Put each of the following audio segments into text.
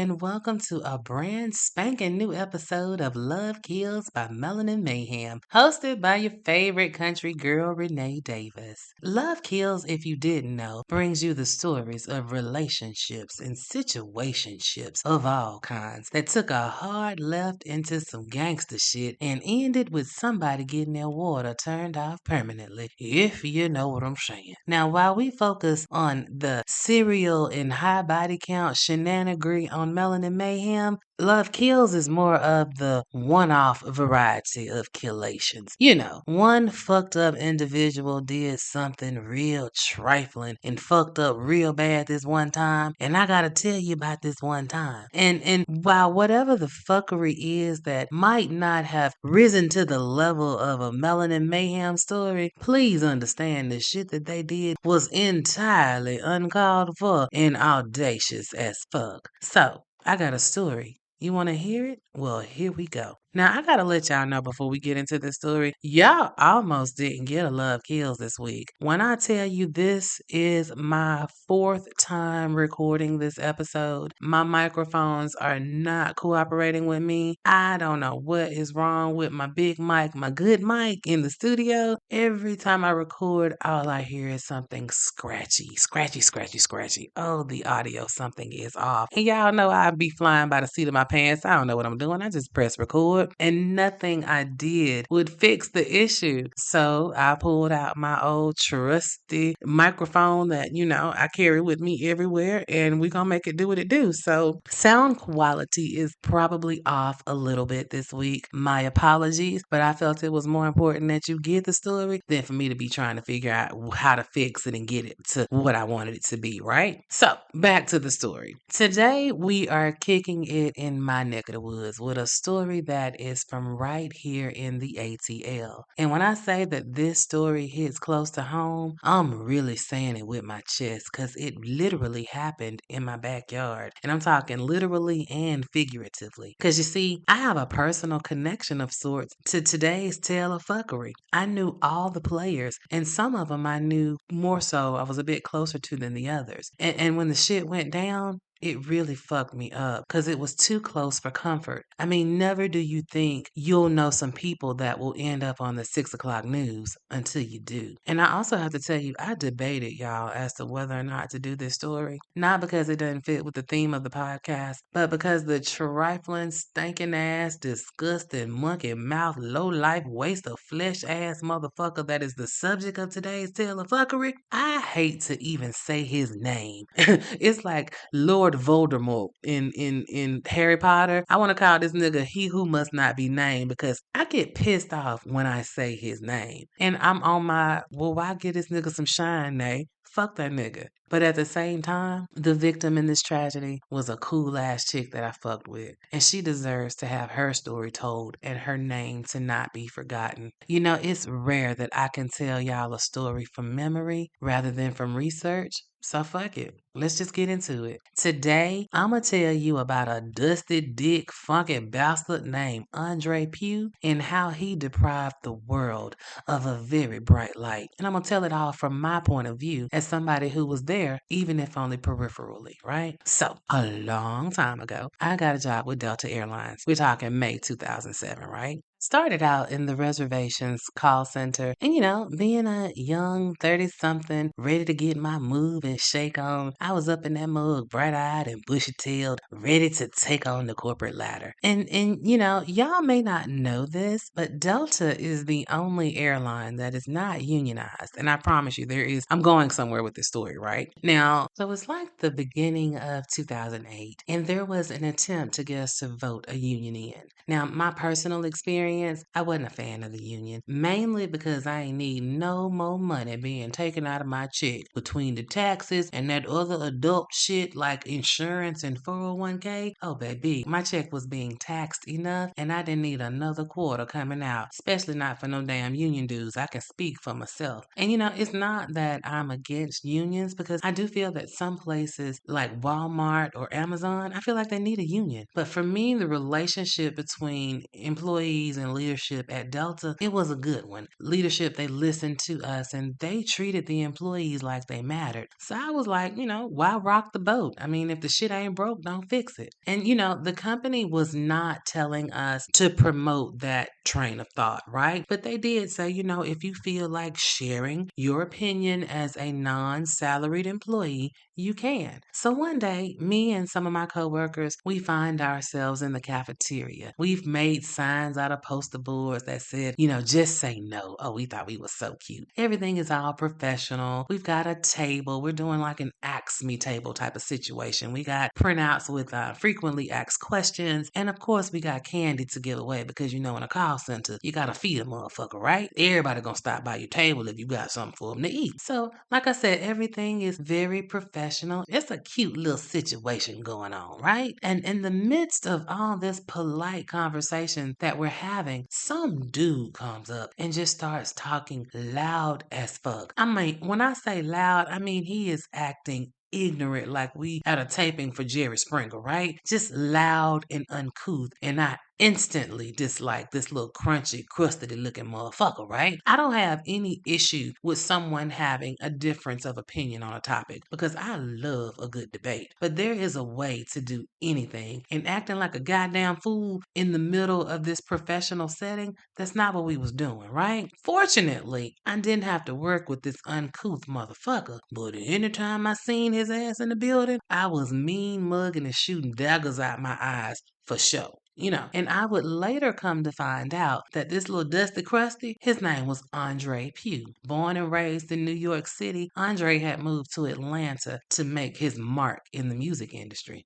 and welcome to a brand spanking new episode of Love Kills by Melanin Mayhem, hosted by your favorite country girl, Renee Davis. Love Kills, if you didn't know, brings you the stories of relationships and situationships of all kinds that took a hard left into some gangster shit and ended with somebody getting their water turned off permanently, if you know what I'm saying. Now, while we focus on the serial and high body count shenanigans on Melanin Mayhem, Love Kills is more of the one-off variety of killations. You know, one fucked up individual did something real trifling and fucked up real bad this one time, and I gotta tell you about this one time. And while whatever the fuckery is that might not have risen to the level of a Melanin Mayhem story, please understand the shit that they did was entirely uncalled for and audacious as fuck. So, I got a story. You want to hear it? Well, here we go. Now, I gotta let y'all know before we get into this story, y'all almost didn't get a Love Kills this week. When I tell you this is my fourth time recording this episode, my microphones are not cooperating with me. I don't know what is wrong with my big mic, my good mic in the studio. Every time I record, all I hear is something scratchy, scratchy, scratchy, scratchy. Oh, the audio, something is off. And y'all know I'd be flying by the seat of my pants. I don't know what I'm doing. I just press record and nothing I did would fix the issue. So I pulled out my old trusty microphone that, I carry with me everywhere and we're going to make it do what it do. So sound quality is probably off a little bit this week. My apologies, but I felt it was more important that you get the story than for me to be trying to figure out how to fix it and get it to what I wanted it to be, right? So back to the story. Today we are kicking it in my neck of the woods with a story that is from right here in the ATL. And when I say that this story hits close to home, I'm really saying it with my chest because it literally happened in my backyard. And I'm talking literally and figuratively. Because you see, I have a personal connection of sorts to today's tale of fuckery. I knew all the players, and some of them I knew more so I was a bit closer to than the others. And when the shit went down, it really fucked me up because it was too close for comfort. I mean, never do you think you'll know some people that will end up on the 6 o'clock news until you do. And I also have to tell you, I debated, y'all, as to whether or not to do this story. Not because it doesn't fit with the theme of the podcast, but because the trifling, stinking ass, disgusting, monkey mouth, low life, waste of flesh ass motherfucker that is the subject of today's tale of fuckery, I hate to even say his name. It's like Lord Voldemort in Harry Potter. I want to call this nigga he who must not be named because I get pissed off when I say his name. And I'm on my, well, why give this nigga some shine, Nay? Fuck that nigga. But at the same time, the victim in this tragedy was a cool ass chick that I fucked with. And she deserves to have her story told and her name to not be forgotten. You know, it's rare that I can tell y'all a story from memory rather than from research. So fuck it. Let's just get into it. Today, I'm going to tell you about a dusty dick funky bastard named Andre Pugh and how he deprived the world of a very bright light. And I'm going to tell it all from my point of view as somebody who was there, even if only peripherally, right? So, a long time ago, I got a job with Delta Airlines. We're talking May 2007, right? Started out in the reservations call center and, being a young 30-something, ready to get my move and shake on, I was up in that mug, bright-eyed and bushy-tailed, ready to take on the corporate ladder. And y'all may not know this, but Delta is the only airline that is not unionized. And I promise you there is, I'm going somewhere with this story, right? Now, so it's like the beginning of 2008, and there was an attempt to get us to vote a union in. Now, my personal experience, I wasn't a fan of the union, mainly because I ain't need no more money being taken out of my check between the taxes and that other adult shit like insurance and 401k. Oh, baby, my check was being taxed enough and I didn't need another quarter coming out, especially not for no damn union dues. I can speak for myself. And it's not that I'm against unions because I do feel that some places like Walmart or Amazon, I feel like they need a union. But for me, the relationship between between employees and leadership at Delta, it was a good one. Leadership, they listened to us and they treated the employees like they mattered. So I was like, why rock the boat? I mean, if the shit ain't broke, don't fix it. And, the company was not telling us to promote that train of thought, right? But they did say, if you feel like sharing your opinion as a non-salaried employee, you can. So one day, me and some of my coworkers, we find ourselves in the cafeteria. We've made signs out of poster boards that said, just say no. Oh, we thought we were so cute. Everything is all professional. We've got a table. We're doing like an ask me table type of situation. We got printouts with frequently asked questions. And of course, we got candy to give away because, in a call center, you got to feed a motherfucker, right? Everybody gonna stop by your table if you got something for them to eat. So, like I said, everything is very professional. It's a cute little situation going on, right? And in the midst of all this polite conversation that we're having, some dude comes up and just starts talking loud as fuck. I mean, when I say loud, I mean he is acting ignorant like we had a taping for Jerry Springer, right? Just loud and uncouth. And I instantly dislike this little crunchy, crustedy looking motherfucker, right? I don't have any issue with someone having a difference of opinion on a topic because I love a good debate. But there is a way to do anything, and acting like a goddamn fool in the middle of this professional setting, that's not what we was doing, right? Fortunately, I didn't have to work with this uncouth motherfucker, but anytime I seen his ass in the building, I was mean mugging and shooting daggers out my eyes for sure. And I would later come to find out that this little dusty crusty, his name was Andre Pugh. Born and raised in New York City, Andre had moved to Atlanta to make his mark in the music industry.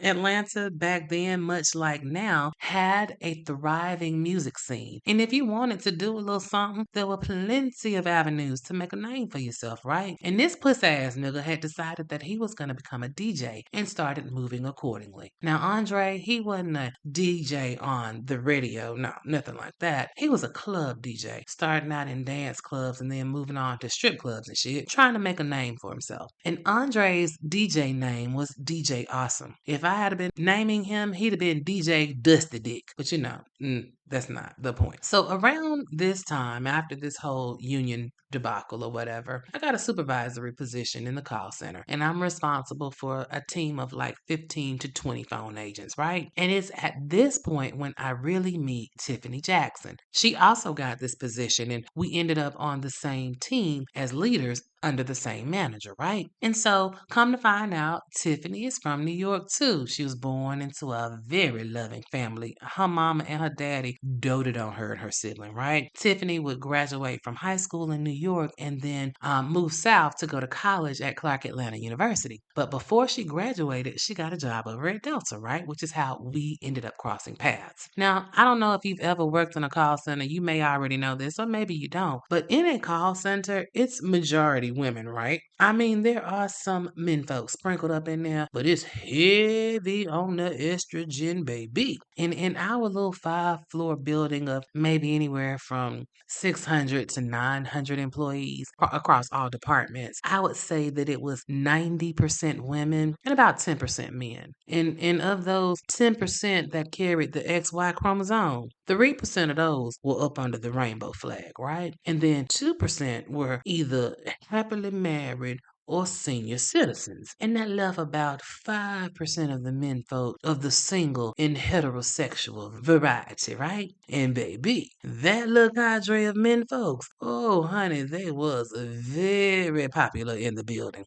Atlanta back then, much like now, had a thriving music scene. And if you wanted to do a little something, there were plenty of avenues to make a name for yourself, right? And this puss ass nigga had decided that he was going to become a DJ and started moving accordingly. Now, Andre, he wasn't a DJ on the radio. No, nothing like that. He was a club DJ, starting out in dance clubs and then moving on to strip clubs and shit, trying to make a name for himself. And Andre's DJ name was DJ Awesome. If I had been naming him, he'd have been DJ Dusty Dick. But that's not the point. So around this time, after this whole union debacle or whatever, I got a supervisory position in the call center, and I'm responsible for a team of like 15 to 20 phone agents, right? And it's at this point when I really meet Tiffany Jackson. She also got this position, and we ended up on the same team as leaders under the same manager, right? And so, come to find out, Tiffany is from New York too. She was born into a very loving family. Her mama and her daddy doted on her and her sibling, right? Tiffany would graduate from high school in New York and then move south to go to college at Clark Atlanta University. But before she graduated, she got a job over at Delta, right? Which is how we ended up crossing paths. Now, I don't know if you've ever worked in a call center. You may already know this, or maybe you don't. But in a call center, it's majority women, right? I mean, there are some men folks sprinkled up in there, but it's heavy on the estrogen, baby. And in our little 5-floor building of maybe anywhere from 600 to 900 employees across all departments, I would say that it was 90% women and about 10% men. And of those 10% that carried the XY chromosome, 3% of those were up under the rainbow flag, right? And then 2% were either happily married or senior citizens. And that left about 5% of the men folk of the single and heterosexual variety, right? And baby, that little cadre of men folks, oh honey, they was very popular in the building.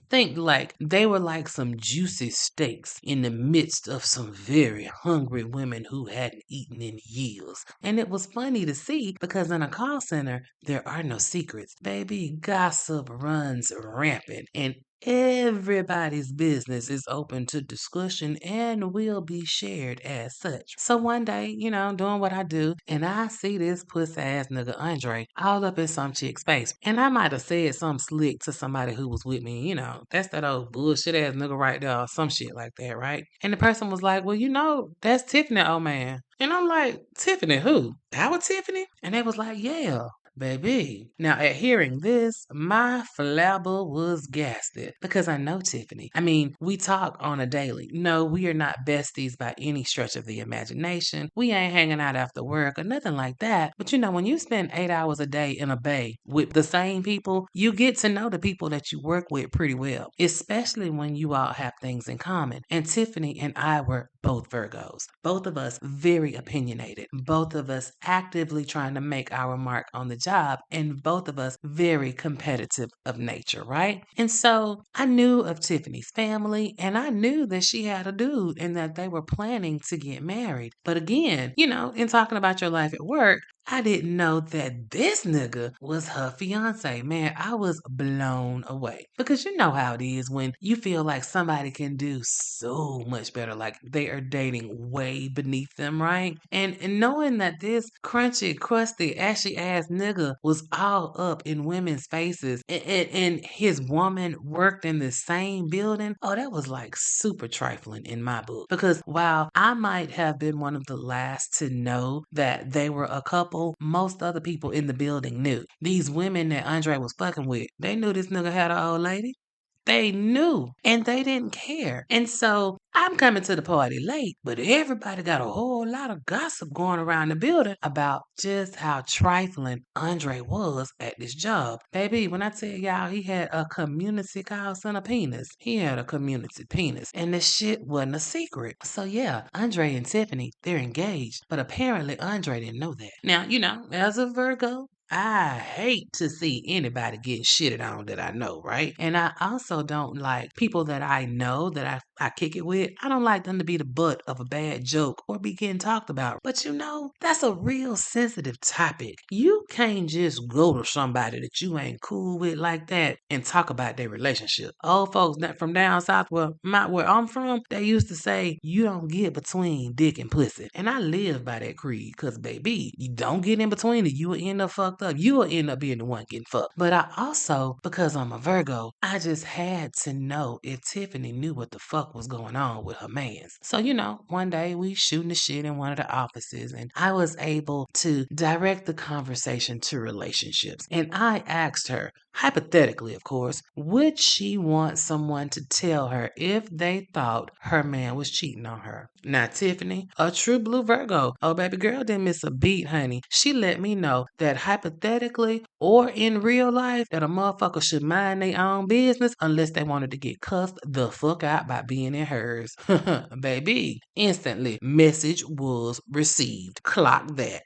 Think like they were like some juicy steaks in the midst of some very hungry women who hadn't eaten in years. And it was funny to see because in a call center, there are no secrets. Baby, gossip runs rampant and everybody's business is open to discussion and will be shared as such. So one day, doing what I do, and I see this puss ass nigga Andre all up in some chick's face. And I might have said something slick to somebody who was with me, that's that old bullshit ass nigga right there, or some shit like that, right? And the person was like, well, that's Tiffany, old man. And I'm like, Tiffany who? Our Tiffany? And they was like, yeah. Baby. Now, at hearing this, my flabber was gasted because I know Tiffany. I mean, we talk on a daily. No, we are not besties by any stretch of the imagination. We ain't hanging out after work or nothing like that. But when you spend 8 hours a day in a bay with the same people, you get to know the people that you work with pretty well, especially when you all have things in common. And Tiffany and I were both Virgos, both of us very opinionated, both of us actively trying to make our mark on the job, and both of us very competitive of nature, right? And so I knew of Tiffany's family and I knew that she had a dude and that they were planning to get married. But again, in talking about your life at work, I didn't know that this nigga was her fiance. Man, I was blown away. Because you know how it is when you feel like somebody can do so much better, like they are dating way beneath them, right? And knowing that this crunchy, crusty, ashy ass nigga was all up in women's faces and his woman worked in the same building, oh, that was like super trifling in my book. Because while I might have been one of the last to know that they were a couple, most other people in the building knew. These women that Andre was fucking with, they knew this nigga had an old lady. They knew and they didn't care. And so I'm coming to the party late, but everybody got a whole lot of gossip going around the building about just how trifling Andre was at this job. Baby, when I tell y'all he had a community call center penis, he had a community penis. And the shit wasn't a secret. So yeah, Andre and Tiffany, they're engaged. But apparently Andre didn't know that. Now, as a Virgo, I hate to see anybody getting shitted on that I know, right? And I also don't like people that I know that I kick it with. I don't like them to be the butt of a bad joke or be getting talked about. But that's a real sensitive topic. You can't just go to somebody that you ain't cool with like that and talk about their relationship. Old folks that from down south where I'm from, they used to say you don't get between dick and pussy. And I live by that creed because baby, you don't get in between it. You will end up fucked up. You will end up being the one getting fucked. But I also, because I'm a Virgo, I just had to know if Tiffany knew what the fuck was going on with her mans. So, one day we shooting the shit in one of the offices and I was able to direct the conversation to relationships. And I asked her, hypothetically, of course, would she want someone to tell her if they thought her man was cheating on her? Now, Tiffany, a true blue Virgo, oh, baby girl didn't miss a beat, honey. She let me know that hypothetically or in real life that a motherfucker should mind their own business unless they wanted to get cussed the fuck out by being in hers. Baby, instantly, message was received. Clock that.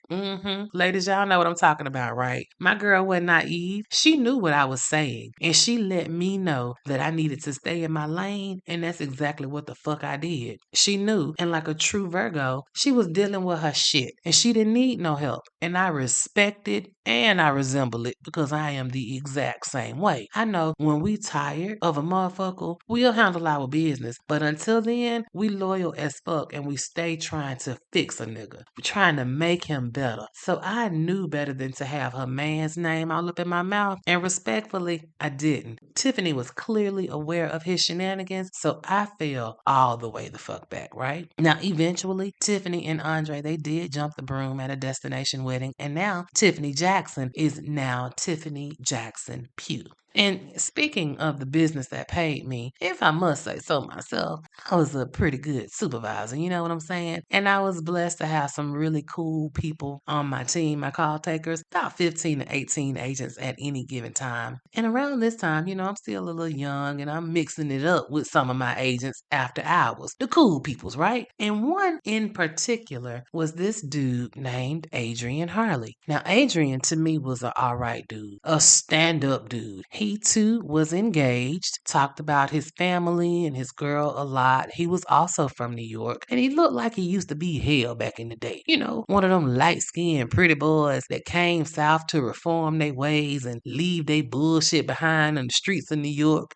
Ladies, y'all know what I'm talking about, right? My girl wasn't naive. She knew what I was saying. And she let me know that I needed to stay in my lane. And that's exactly what the fuck I did. She knew. And like a true Virgo, she was dealing with her shit. And she didn't need no help. And I respect it and I resemble it because I am the exact same way. I know when we tired of a motherfucker, we'll handle our business. But until then, we loyal as fuck and we stay trying to fix a nigga. We're trying to make him better. So I knew better than to have her man's name all up in my mouth. And respectfully, I didn't. Tiffany was clearly aware of his shenanigans, so I fell all the way the fuck back, right? Now, eventually, Tiffany and Andre, they did jump the broom at a destination wedding, and now Tiffany Jackson is now Tiffany Jackson-Pugh. And speaking of the business that paid me, if I must say so myself, I was a pretty good supervisor, you know what I'm saying? And I was blessed to have some really cool people on my team, my call takers, about 15 to 18 agents at any given time. And around this time, I'm still a little young and I'm mixing it up with some of my agents after hours, the cool peoples, right? And one in particular was this dude named Adrian Harley. Now, Adrian to me was an alright dude, a stand-up dude. He too was engaged, talked about his family and his girl a lot. He was also from New York, and he looked like he used to be hell back in the day. One of them light-skinned pretty boys that came south to reform their ways and leave their bullshit behind on the streets of New York.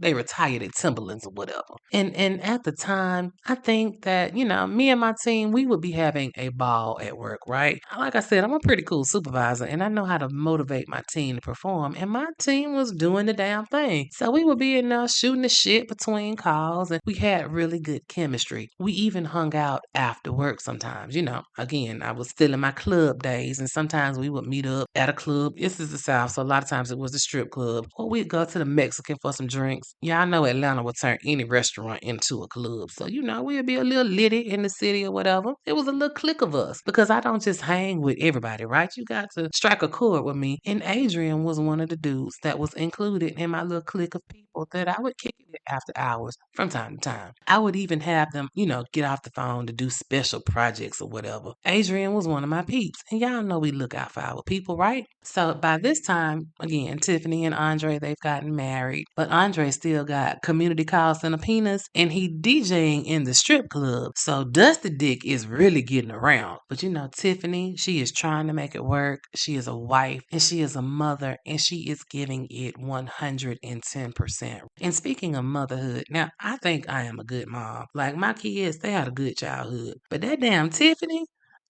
They retired at Timberlands or whatever. And at the time, I think that, me and my team, we would be having a ball at work, right? Like I said, I'm a pretty cool supervisor, and I know how to motivate my team to perform, and my team was was doing the damn thing. So we would be in there shooting the shit between calls, and we had really good chemistry. We even hung out after work sometimes. Again, I was still in my club days, and sometimes we would meet up at a club. This is the South, so a lot of times it was the strip club, or we'd go to the Mexican for some drinks. Yeah, I know Atlanta would turn any restaurant into a club. So, we'd be a little litty in the city or whatever. It was a little clique of us because I don't just hang with everybody, right? You got to strike a chord with me. And Adrian was one of the dudes that was included in my little clique of people that I would kick it with after hours from time to time. I would even have them, get off the phone to do special projects or whatever. Adrian was one of my peeps. And y'all know we look out for our people, right? So by this time, again, Tiffany and Andre, they've gotten married. But Andre still got community calls and penis, and he DJing in the strip club. So Dusty Dick is really getting around. But Tiffany, she is trying to make it work. She is a wife and she is a mother, and she is giving it 110%. And speaking of motherhood, now I think I am a good mom. Like my kids, they had a good childhood. But that damn Tiffany,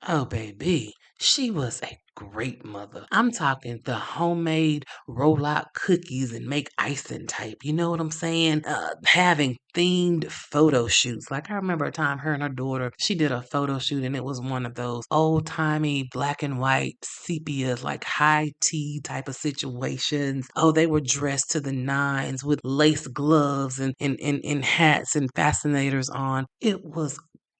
oh baby, she was a great mother. I'm talking the homemade roll out cookies and make icing type. You know what I'm saying? Having themed photo shoots. Like I remember a time her and her daughter, she did a photo shoot, and it was one of those old timey black and white sepias, like high tea type of situations. Oh, they were dressed to the nines with lace gloves and hats and fascinators on. It was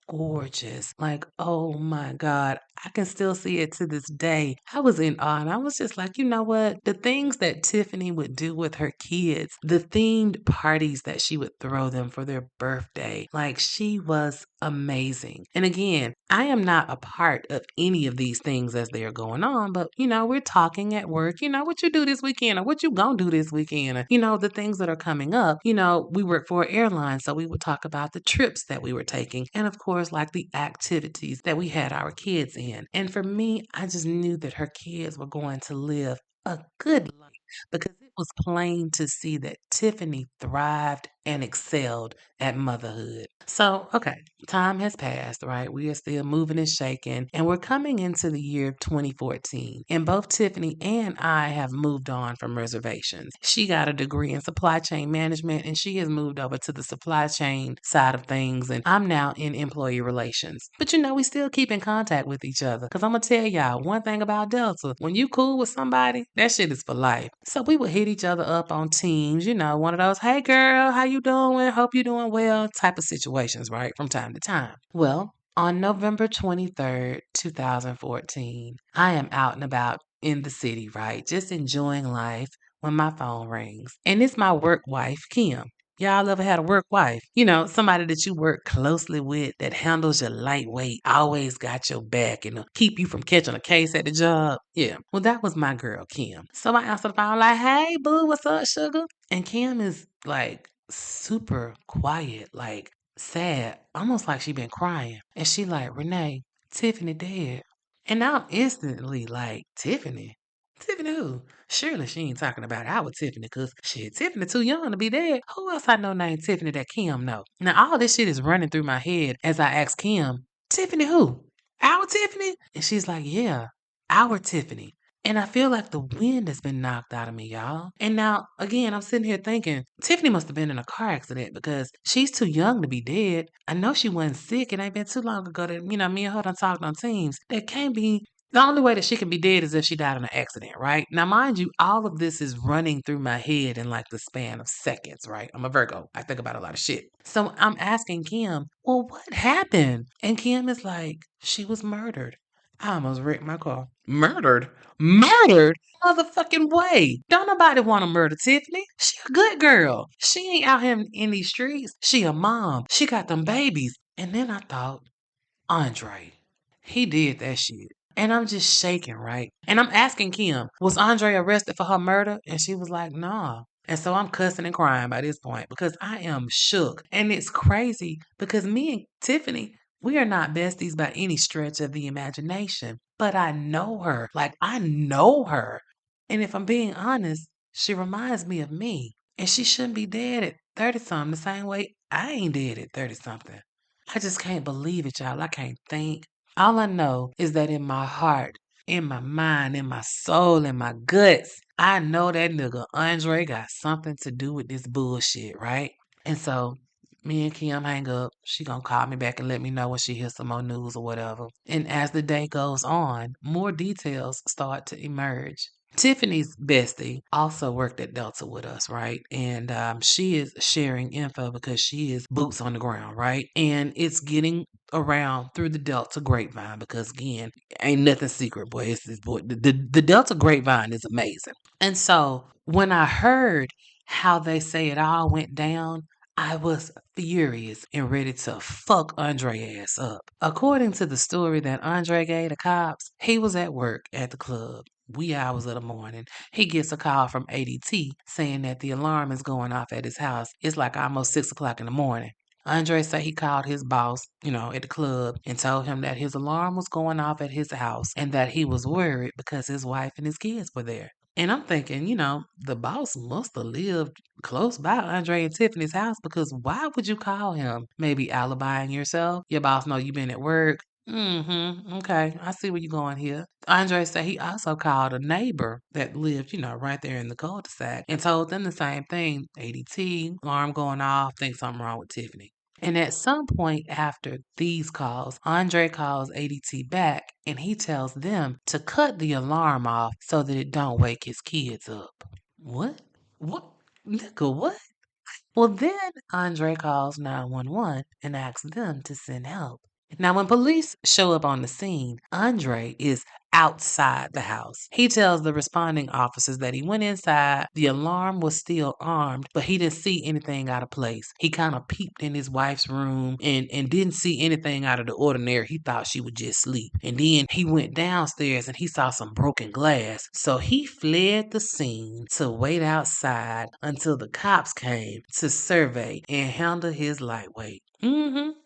gorgeous. Like, oh my God. I can still see it to this day. I was in awe, and I was just like, you know what? The things that Tiffany would do with her kids, the themed parties that she would throw them for their birthday, like she was amazing. And again, I am not a part of any of these things as they are going on, but we're talking at work, what you do this weekend or what you gonna do this weekend, or, the things that are coming up. We work for an airline, so we would talk about the trips that we were taking, and of course, like the activities that we had our kids in. And for me, I just knew that her kids were going to live a good life because it was plain to see that Tiffany thrived and excelled at motherhood. So, okay, time has passed, right? We are still moving and shaking, and we're coming into the year 2014. And both Tiffany and I have moved on from reservations. She got a degree in supply chain management, and she has moved over to the supply chain side of things, and I'm now in employee relations. But we still keep in contact with each other because I'm gonna tell y'all one thing about Delta: when you cool with somebody, that shit is for life. So we would hit each other up on Teams, one of those, hey girl, how you doing? Hope you doing well type of situations, right? From time to time. Well, on November 23rd, 2014, I am out and about in the city, right? Just enjoying life when my phone rings. And it's my work wife, Kim. Y'all ever had a work wife? Somebody that you work closely with that handles your lightweight, always got your back, and keep you from catching a case at the job. Yeah. Well, that was my girl, Kim. So I answered the phone like, hey, boo, what's up, sugar? And Kim is like super quiet, like sad, almost like she been crying. And she like, Renee, Tiffany dead. And I'm instantly like, Tiffany? Tiffany who? Surely she ain't talking about our Tiffany, because shit, Tiffany too young to be dead. Who else I know named Tiffany that Kim know? Now all this shit is running through my head as I ask Kim, Tiffany who? Our Tiffany? And she's like, yeah, our Tiffany. And I feel like the wind has been knocked out of me, y'all. And now, again, I'm sitting here thinking, Tiffany must have been in a car accident because she's too young to be dead. I know she wasn't sick. It ain't been too long ago that, me and her done talked on Teams. That can't be. The only way that she can be dead is if she died in an accident, right? Now, mind you, all of this is running through my head in like the span of seconds, right? I'm a Virgo. I think about a lot of shit. So I'm asking Kim, well, what happened? And Kim is like, she was murdered. I almost wrecked my car. Murdered? Murdered? Motherfucking way. Don't nobody want to murder Tiffany. She a good girl. She ain't out here in these streets. She a mom. She got them babies. And then I thought, Andre, he did that shit. And I'm just shaking, right? And I'm asking Kim, was Andre arrested for her murder? And she was like, nah. And so I'm cussing and crying by this point because I am shook. And it's crazy because me and Tiffany, we are not besties by any stretch of the imagination. But I know her. Like, I know her. And if I'm being honest, she reminds me of me. And she shouldn't be dead at 30 something the same way I ain't dead at 30 something. I just can't believe it, y'all. I can't think. All I know is that in my heart, in my mind, in my soul, in my guts, I know that nigga Andre got something to do with this bullshit, right? And so me and Kim hang up. She gonna call me back and let me know when she hears some more news or whatever. And as the day goes on, more details start to emerge. Tiffany's bestie also worked at Delta with us, right? And she is sharing info because she is boots on the ground, right? And it's getting around through the Delta grapevine because again, ain't nothing secret, boy. It's this boy. The Delta grapevine is amazing. And so when I heard how they say it all went down, I was furious and ready to fuck Andre ass up. According to the story that Andre gave the cops, he was at work at the club. Wee hours of the morning. He gets a call from ADT saying that the alarm is going off at his house. It's like almost 6 o'clock in the morning. Andre said he called his boss, at the club and told him that his alarm was going off at his house and that he was worried because his wife and his kids were there. And I'm thinking, the boss must have lived close by Andre and Tiffany's house because why would you call him? Maybe alibying yourself? Your boss know you been at work. Mm-hmm. Okay. I see where you're going here. Andre said he also called a neighbor that lived, right there in the cul-de-sac and told them the same thing. ADT, alarm going off, think something wrong with Tiffany. And at some point after these calls, Andre calls ADT back and he tells them to cut the alarm off so that it don't wake his kids up. What? What? Nigga, what? Well, then Andre calls 911 and asks them to send help. Now, when police show up on the scene, Andre is outside the house. He tells the responding officers that he went inside, the alarm was still armed, but he didn't see anything out of place. He kind of peeped in his wife's room and didn't see anything out of the ordinary. He thought she would just sleep. And then he went downstairs and he saw some broken glass. So he fled the scene to wait outside until the cops came to survey and handle his lightweight.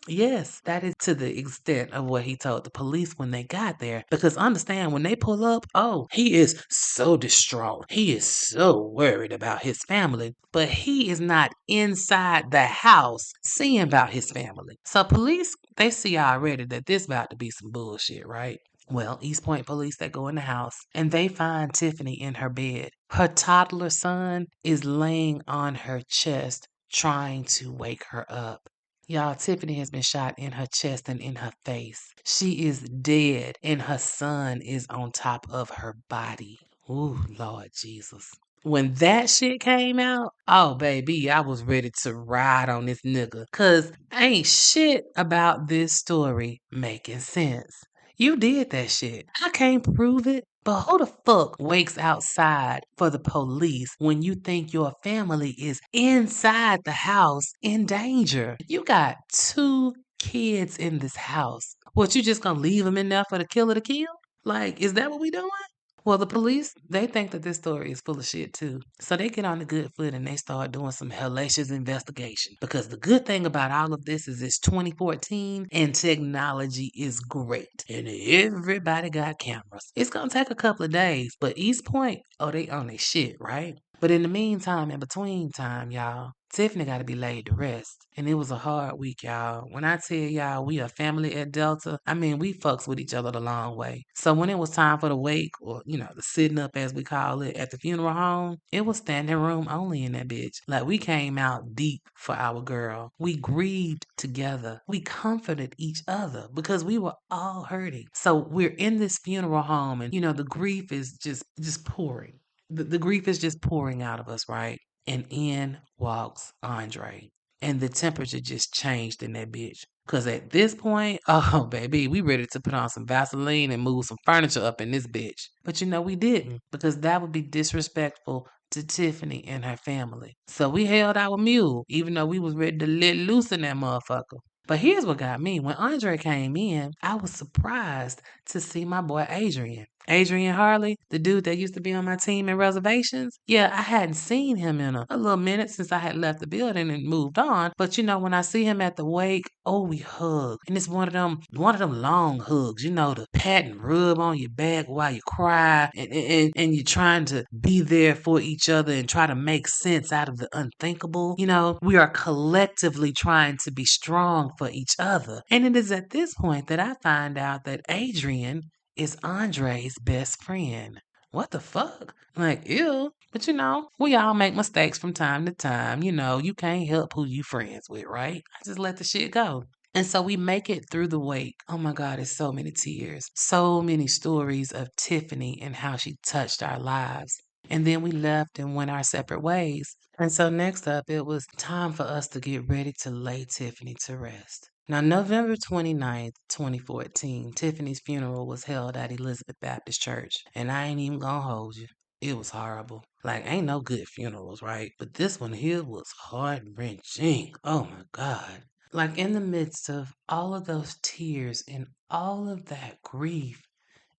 Yes, that is to the extent of what he told the police when they got there. Because understand, when they pull up, oh, he is so distraught. He is so worried about his family, but he is not inside the house seeing about his family. So police, they see already that this about to be some bullshit, right? Well, East Point police, they go in the house and they find Tiffany in her bed. Her toddler son is laying on her chest, trying to wake her up. Y'all, Tiffany has been shot in her chest and in her face. She is dead, and her son is on top of her body. Ooh, Lord Jesus. When that shit came out, oh, baby, I was ready to ride on this nigga. Because ain't shit about this story making sense. You did that shit. I can't prove it. But who the fuck wakes outside for the police when you think your family is inside the house in danger? You got 2 kids in this house. What, you just gonna leave them in there for the killer to kill? Like, is that what we doing? Well, the police, they think that this story is full of shit too. So they get on the good foot and they start doing some hellacious investigation. Because the good thing about all of this is it's 2014 and technology is great. And everybody got cameras. It's going to take a couple of days, but East Point, oh, they on their shit, right? But in the meantime, in between time, y'all, Tiffany got to be laid to rest. And it was a hard week, y'all. When I tell y'all we a family at Delta, I mean, we fucks with each other the long way. So when it was time for the wake, or, the sitting up as we call it, at the funeral home, it was standing room only in that bitch. Like, we came out deep for our girl. We grieved together. We comforted each other because we were all hurting. So we're in this funeral home and, the grief is just pouring. The grief is just pouring out of us, right? And in walks Andre. And the temperature just changed in that bitch. Cause at this point, oh baby, we ready to put on some Vaseline and move some furniture up in this bitch. But we didn't, because that would be disrespectful to Tiffany and her family. So we held our mule, even though we was ready to let loose in that motherfucker. But here's what got me. When Andre came in, I was surprised to see my boy Adrian. Adrian Harley, the dude that used to be on my team in reservations. Yeah, I hadn't seen him in a little minute since I had left the building and moved on. But when I see him at the wake, oh, we hug. And it's one of them long hugs, the pat and rub on your back while you cry and you're trying to be there for each other and try to make sense out of the unthinkable. We are collectively trying to be strong for each other. And it is at this point that I find out that Adrian is Andre's best friend. what the fuck? Like, ew. But we all make mistakes from time to time. You can't help who you friends with, right? I just let the shit go. And so we make it through the wake. Oh my God, it's so many tears, so many stories of Tiffany and how she touched our lives. And then we left and went our separate ways. And so next up, it was time for us to get ready to lay Tiffany to rest. Now, November 29th, 2014, Tiffany's funeral was held at Elizabeth Baptist Church. And I ain't even gonna hold you. It was horrible. Like, ain't no good funerals, right? But this one here was heart-wrenching. Oh my God. Like, in the midst of all of those tears and all of that grief,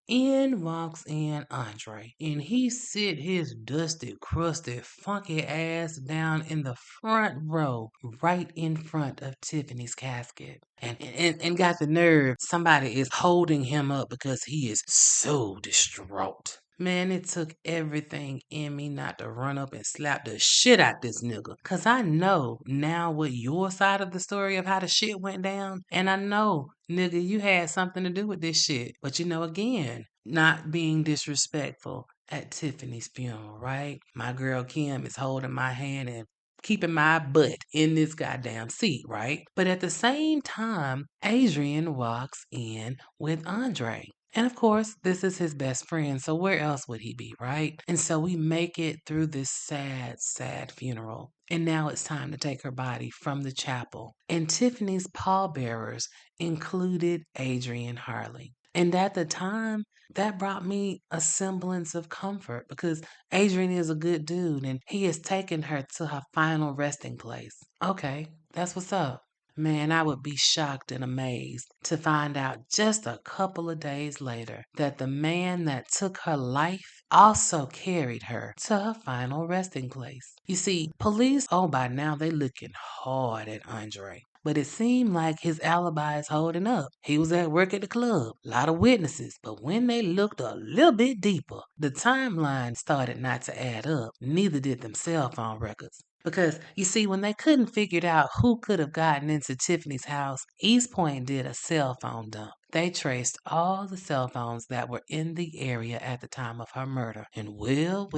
in walks in Andre, and he sit his dusty, crusty, funky ass down in the front row, right in front of Tiffany's casket. And got the nerve, somebody is holding him up because he is so distraught. Man, it took everything in me not to run up and slap the shit out this nigga. Cause I know now what your side of the story of how the shit went down. And I know, nigga, you had something to do with this shit. But again, not being disrespectful at Tiffany's funeral, right? My girl Kim is holding my hand and keeping my butt in this goddamn seat, right? But at the same time, Adrian walks in with Andre. And of course, this is his best friend, so where else would he be, right? And so we make it through this sad, sad funeral. And now it's time to take her body from the chapel. And Tiffany's pallbearers included Adrian Harley. And at the time, that brought me a semblance of comfort because Adrian is a good dude and he has taken her to her final resting place. Okay, that's what's up. Man, I would be shocked and amazed to find out just a couple of days later that the man that took her life also carried her to her final resting place. You see, police, oh, by now they looking hard at Andre. But it seemed like his alibi is holding up. He was at work at the club, a lot of witnesses, but when they looked a little bit deeper, the timeline started not to add up. Neither did them cell phone records. Because, you see, when they couldn't figure out who could have gotten into Tiffany's house, East Point did a cell phone dump. They traced all the cell phones that were in the area at the time of her murder. And well,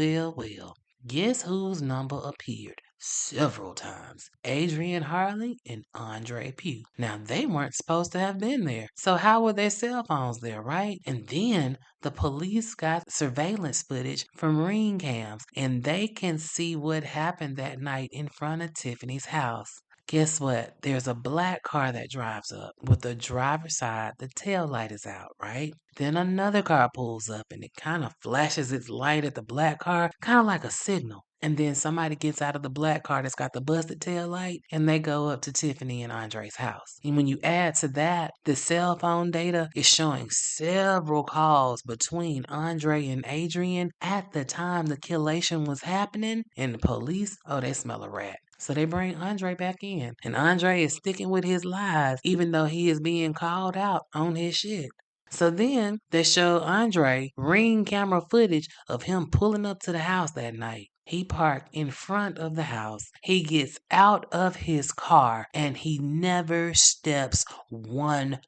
guess whose number appeared? Several times. Adrian Harley and Andre Pugh. Now, they weren't supposed to have been there. So, how were their cell phones there, right? And then the police got surveillance footage from ring cams, and they can see what happened that night in front of Tiffany's house. Guess what? There's a black car that drives up. With the driver's side, the tail light is out, right? Then another car pulls up and it kind of flashes its light at the black car, kind of like a signal. And then somebody gets out of the black car that's got the busted tail light and they go up to Tiffany and Andre's house. And when you add to that, the cell phone data is showing several calls between Andre and Adrian at the time the killation was happening. And the police, oh, they smell a rat. So they bring Andre back in. And Andre is sticking with his lies, even though he is being called out on his shit. So then they show Andre ring camera footage of him pulling up to the house that night. He parked in front of the house. He gets out of his car and he never steps 1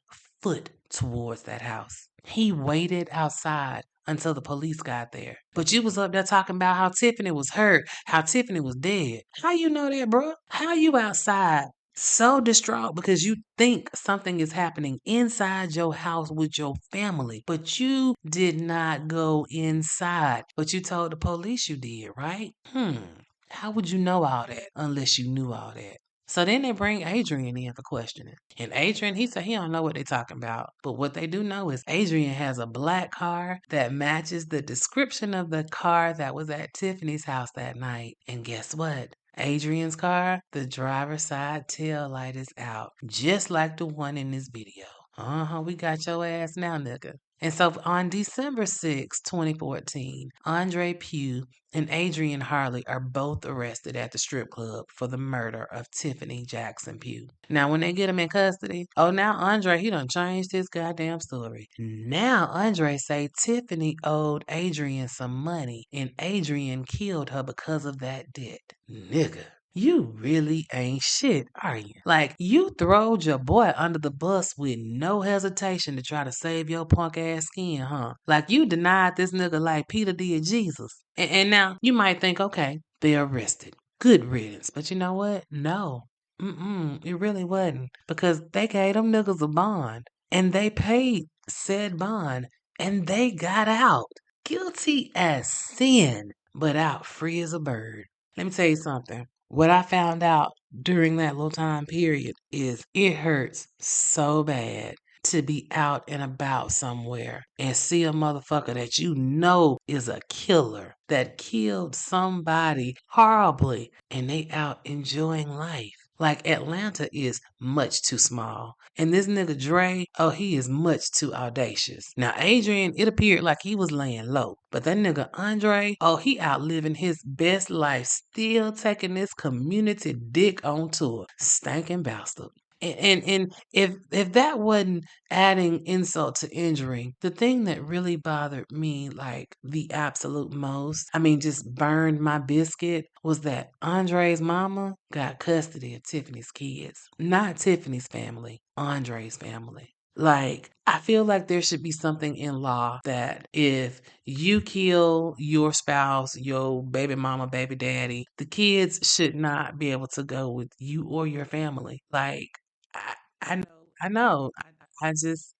foot towards that house. He waited outside until the police got there. But you was up there talking about how Tiffany was hurt, how Tiffany was dead. How you know that, bro? How you outside so distraught because you think something is happening inside your house with your family, but you did not go inside. But you told the police you did, right? How would you know all that unless you knew all that? So then they bring Adrian in for questioning. And Adrian, he said he don't know what they talking about. But what they do know is Adrian has a black car that matches the description of the car that was at Tiffany's house that night. And guess what? Adrian's car, the driver's side tail light is out, just like the one in this video. We got your ass now, nigga. And so on December 6, 2014, Andre Pugh and Adrian Harley are both arrested at the strip club for the murder of Tiffany Jackson-Pugh. Now, when they get him in custody, now Andre, he done changed his goddamn story. Now Andre say Tiffany owed Adrian some money and Adrian killed her because of that debt. Nigga. You really ain't shit, are you? Like, you throwed your boy under the bus with no hesitation to try to save your punk ass skin, huh? Like, you denied this nigga like Peter did Jesus. And now you might think, okay, they're arrested. Good riddance. But you know what? No. It really wasn't. Because they gave them niggas a bond. And they paid said bond. And they got out. Guilty as sin, but out free as a bird. Let me tell you something. What I found out during that little time period is it hurts so bad to be out and about somewhere and see a motherfucker that you know is a killer that killed somebody horribly and they out enjoying life. Like Atlanta is much too small. And this nigga Dre, oh, he is much too audacious. Now, Adrian, it appeared like he was laying low. But that nigga Andre, oh, he out living his best life, still taking this community dick on tour. Stinking bastard. And if that wasn't adding insult to injury, the thing that really bothered me like the absolute most, I mean just burned my biscuit, was that Andre's mama got custody of Tiffany's kids. Not Tiffany's family, Andre's family. Like, I feel like there should be something in law that if you kill your spouse, your baby mama, baby daddy, the kids should not be able to go with you or your family. Like, I, I know, I know. I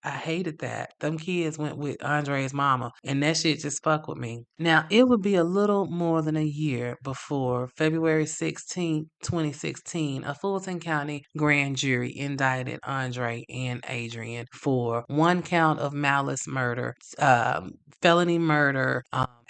hated that. Them kids went with Andre's mama, and that shit just fuck with me. Now, it would be a little more than a year before February 16th, 2016, a Fulton County grand jury indicted Andre and Adrian for one count of malice murder, felony murder,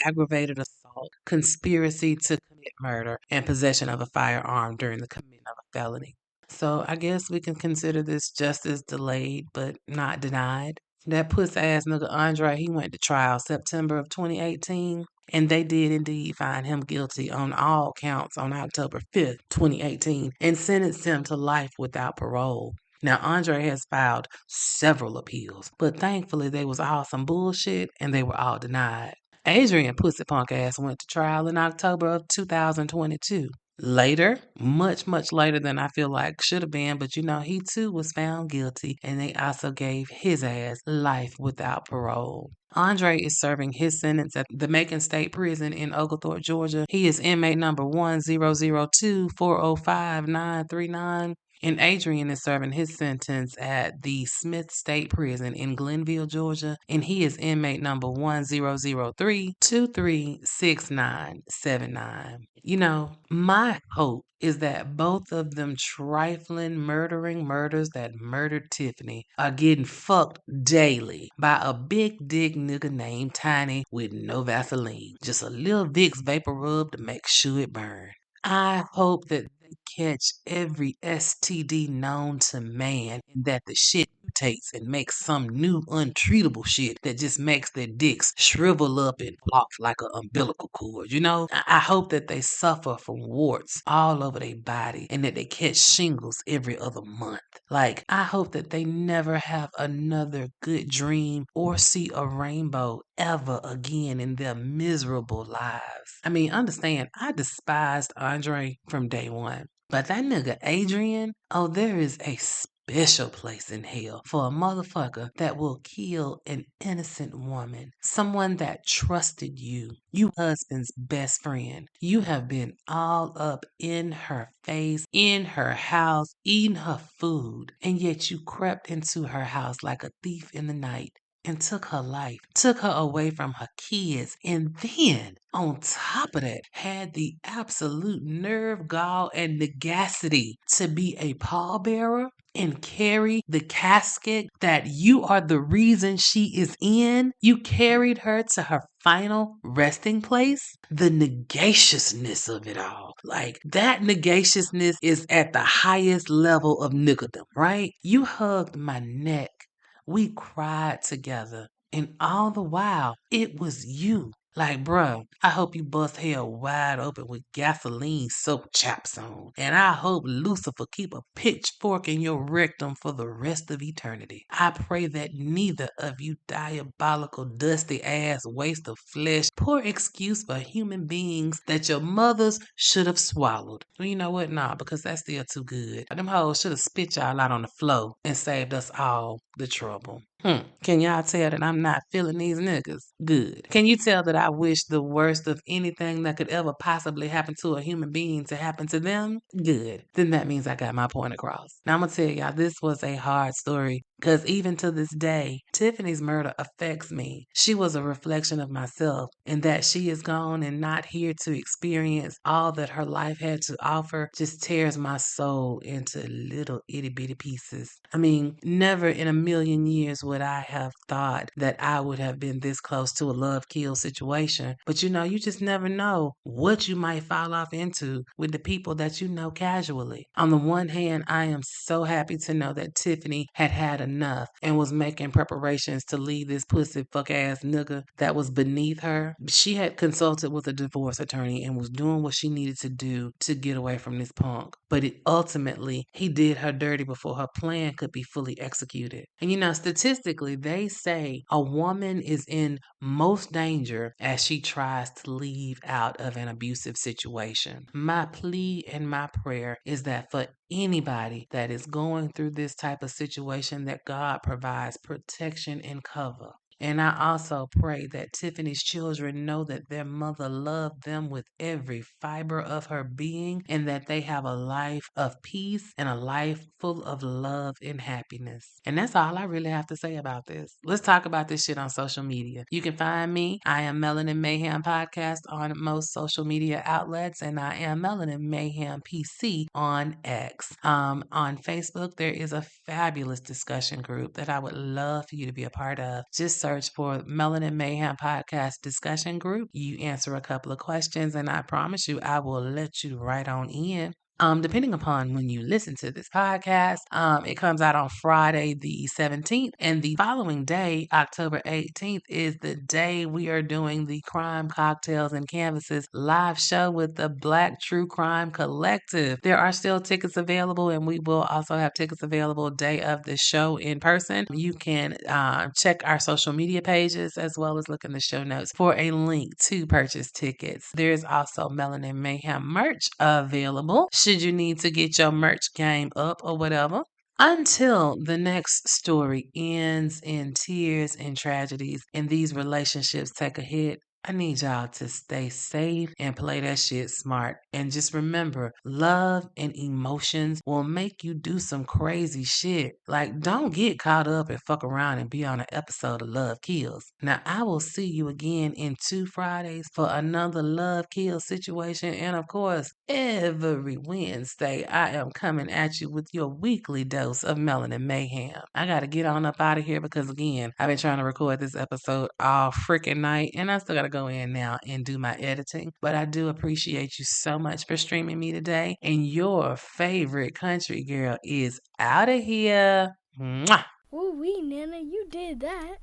aggravated assault, conspiracy to commit murder, and possession of a firearm during the committing of a felony. So I guess we can consider this justice delayed but not denied. That puss ass nigga Andre, he went to trial September of 2018, and they did indeed find him guilty on all counts on October 5th, 2018, and sentenced him to life without parole. Now Andre has filed several appeals, but thankfully they was all some bullshit and they were all denied. Adrian pussy punk ass went to trial in October of 2022. Later, much later than I feel like should have been, but you know, he too was found guilty and they also gave his ass life without parole. Andre is serving his sentence at the Macon State Prison in Oglethorpe, Georgia. He is inmate number 1002405939. And Adrian is serving his sentence at the Smith State Prison in Glenville, Georgia, and he is inmate number 1003236979. You know, my hope is that both of them trifling, murdering murders that murdered Tiffany are getting fucked daily by a big dick nigga named Tiny with no Vaseline. Just a little Vicks vapor rub to make sure it burn. I hope that they catch every STD known to man and that the shit mutates and makes some new untreatable shit that just makes their dicks shrivel up and block like an umbilical cord, you know? I hope that they suffer from warts all over their body and that they catch shingles every other month. Like, I hope that they never have another good dream or see a rainbow ever again in their miserable lives. I mean, understand, I despised Andre from day one. But that nigga Adrian, oh, there is a special place in hell for a motherfucker that will kill an innocent woman, someone that trusted you, you husband's best friend. You have been all up in her face, in her house, eating her food, and yet you crept into her house like a thief in the night and took her life, took her away from her kids, and then, on top of that, had the absolute nerve, gall, and niggacity to be a pallbearer and carry the casket that you are the reason she is in. You carried her to her final resting place. The negaciousness of it all. Like, that negaciousness is at the highest level of niggerdom, right? You hugged my neck. We cried together. And all the while, it was you. Like, bruh, I hope you bust hell wide open with gasoline soaked chaps on. And I hope Lucifer keep a pitchfork in your rectum for the rest of eternity. I pray that neither of you diabolical, dusty ass waste of flesh, poor excuse for human beings that your mothers should have swallowed. Well, you know what? Nah, because that's still too good. Them hoes should have spit y'all out on the floor and saved us all the trouble. Can y'all tell that I'm not feeling these niggas? Good. Can you tell that I wish the worst of anything that could ever possibly happen to a human being to happen to them? Good. Then that means I got my point across. Now I'm gonna tell y'all this was a hard story because even to this day, Tiffany's murder affects me. She was a reflection of myself, and that she is gone and not here to experience all that her life had to offer just tears my soul into little itty bitty pieces. I mean, never in a million years would I have thought that I would have been this close to a love kill situation. But you know, you just never know what you might fall off into with the people that you know casually. On the one hand, I am so happy to know that Tiffany had had enough and was making preparations to leave this pussy fuck ass nigga that was beneath her. She had consulted with a divorce attorney and was doing what she needed to do to get away from this punk. But ultimately, he did her dirty before her plan could be fully executed. And you know, statistically, they say a woman is in most danger as she tries to leave out of an abusive situation. My plea and my prayer is that for anybody that is going through this type of situation, that God provides protection and cover. And I also pray that Tiffany's children know that their mother loved them with every fiber of her being and that they have a life of peace and a life full of love and happiness. And that's all I really have to say about this. Let's talk about this shit on social media. You can find me. I am Melanin Mayhem Podcast on most social media outlets, and I am Melanin Mayhem PC on X. On Facebook, there is a fabulous discussion group that I would love for you to be a part of. Just search for Melanin Mayhem Podcast Discussion Group. You answer a couple of questions, and I promise you, I will let you right on in. Depending upon when you listen to this podcast, it comes out on Friday the 17th, and the following day, October 18th, is the day we are doing the Crime Cocktails and Canvases live show with the Black True Crime Collective. There are still tickets available, and we will also have tickets available day of the show in person. You can check our social media pages as well as look in the show notes for a link to purchase tickets. There is also Melanin Mayhem merch available should you need to get your merch game up or whatever. Until the next story ends in tears and tragedies and these relationships take a hit, I need y'all to stay safe and play that shit smart. And just remember, love and emotions will make you do some crazy shit. Like, don't get caught up and fuck around and be on an episode of Love Kills. Now, I will see you again in 2 Fridays for another Love Kill situation. And of course, every Wednesday, I am coming at you with your weekly dose of Melanin Mayhem. I gotta get on up out of here because, again, I've been trying to record this episode all freaking night, and I still gotta go in now and do my editing. But I do appreciate you so much for streaming me today. And your favorite country girl is out of here. Mwah! Ooh wee, Nana, you did that.